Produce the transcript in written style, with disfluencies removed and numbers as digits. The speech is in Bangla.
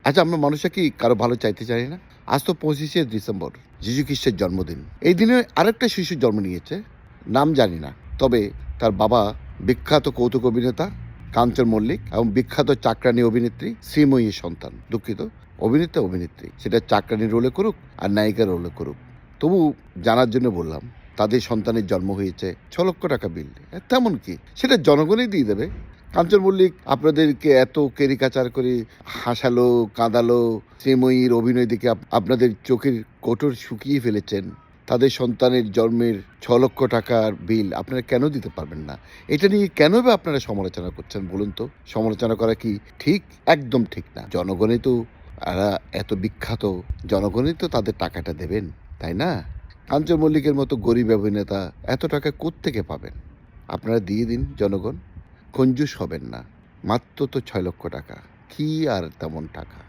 আচ্ছা, আমরা মানুষরা কি কারো ভালো চাইতে চাই না? আজ তো 25শে ডিসেম্বর, যিশু খ্রিস্টের জন্মদিন। এই দিনে আরেকটা শিশু জন্ম নিয়েছে, নাম জানি না। তবে তার বাবা বিখ্যাত কৌতুক অভিনেতা কাঞ্চন মল্লিক এবং বিখ্যাত চাকরানী অভিনেত্রী শ্রীময়ীর সন্তান। দুঃখিত, অভিনেত্রী, সেটা চাকরানী রোলে করুক আর নায়িকা রোলে করুক। তবু জানার জন্য বললাম, তাদের সন্তানের জন্ম হয়েছে 6 লক্ষ টাকা বিল। তেমন কি, সেটা জনগণই দিয়ে দেবে। কাঞ্চন মল্লিক আপনাদেরকে এত কেরিকাচার করে হাসালো, কাঁদালো, শ্রীময়ীর অভিনয় দেখে আপনাদের চোখের কোটর শুকিয়ে ফেলেছেন। তাদের সন্তানের জন্মের 6 লক্ষ টাকার বিল আপনারা কেন দিতে পারবেন না? এটা নিয়ে কেন বা আপনারা সমালোচনা করছেন বলুন তো? সমালোচনা করা কি ঠিক? একদম ঠিক না। জনগণই তো, এরা এত বিখ্যাত, জনগণই তো তাদের টাকাটা দেবেন, তাই না? কাঞ্চন মল্লিকের মতো গরিব অভিনেতা এত টাকা কোত্থেকে পাবেন? আপনারা দিয়ে দিন জনগণ, কঞ্জুস হবেন না। মাত্র তো 6 লক্ষ টাকা, কি আর তেমন টাকা?